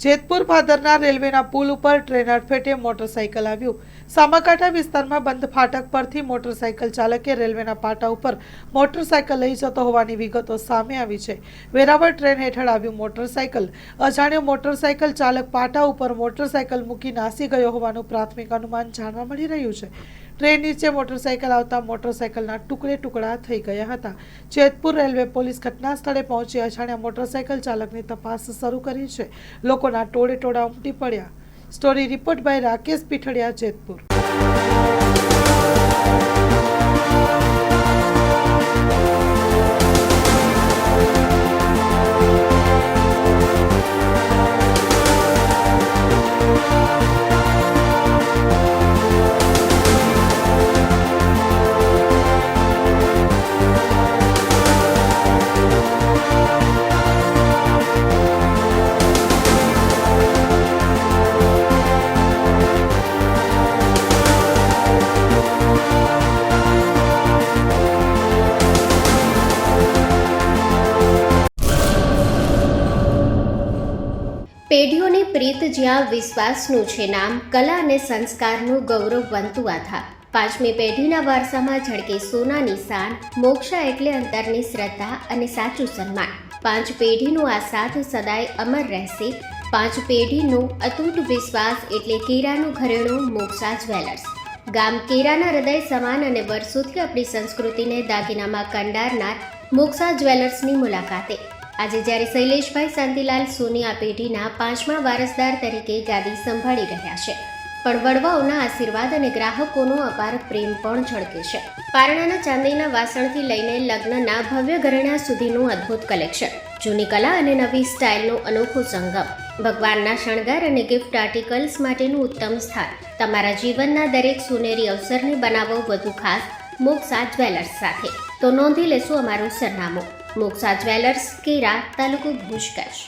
જેતપુર ભાદરના રેલવેના પુલ ઉપર ટ્રેન અડફેટે મોટરસાઇકલ આવ્યું। સામાકાંઠા વિસ્તારમાં બંધ ફાટક પરથી મોટરસાઇકલ ચાલકે રેલવેના પાટા ઉપર મોટરસાઇકલ લઈ જતો હોવાની વિગતો સામે આવી છે। વેરાવળ ટ્રેન હેઠળ આવ્યું મોટરસાઇકલ। અજાણ્યો મોટરસાઇકલ ચાલક પાટા ઉપર મોટરસાઇકલ મૂકી નાસી ગયો હોવાનું પ્રાથમિક અનુમાન જાણવા મળી રહ્યું છે। ટ્રેન નીચે મોટરસાઇકલ આવતા મોટરસાઇકલના ટુકડે ટુકડા થઈ ગયા હતા। જેતપુર રેલવે પોલીસ ઘટના સ્થળે પહોંચી અજાણ્યા મોટરસાઇકલ ચાલકની તપાસ શરૂ કરી છે। લોકોના ટોળે ટોળા ઉમટી પડ્યા। Story report by Rakesh Pithadiya, Jetpur. પેઢીઓની પ્રીત જ્યાં વિશ્વાસનું છે નામ, કલા અને સંસ્કારનું ગૌરવવંતું આધાર। પાંચમી પેઢીના વારસામાં ઝળકે સોનાની શાન, મોક્ષા એટલે અંતરની શ્રદ્ધા અને સાચું સન્માન। પાંચ પેઢીનું આ સાથ સદાય અમર રહેશે। પાંચ પેઢીનો અતૂટ વિશ્વાસ એટલે કેરાનું ઘરેણું મોક્ષા જ્વેલર્સ। ગામ કેરાના હૃદય સમાન અને વર્ષોથી આપણી સંસ્કૃતિને દાગીનામાં કંડારનાર મોક્ષા જ્વેલર્સની મુલાકાતે આજે જ્યારે શૈલેષભાઈ શાંતિલાલ સોની આ પેઢીના પાંચમા વારસદાર તરીકે ગાદી સંભાળી રહ્યા છે, પણ વડવાઓના આશીર્વાદ અને ગ્રાહકોનો અપાર પ્રેમ પણ ઝળકે છે। પારણાના ચાંદીના વાસણથી લઈને લગ્નના ભવ્ય ઘરેણા સુધીનું અદ્ભુત કલેક્શન, જૂની કલા અને નવી સ્ટાઇલનો અનોખો સંગમ, ભગવાનના શણગાર અને ગિફ્ટ આર્ટિકલ્સ માટેનું ઉત્તમ સ્થાન। તમારા જીવનના દરેક સોનેરી અવસરને બનાવો વધુ ખાસ મોક્ષા જ્વેલર્સ સાથે। તો નોંધી લેશો અમારું સરનામું: મોક્ષા જ્વેલર્સ, કેરા, તાલુકો ભુજ, કચ્છ।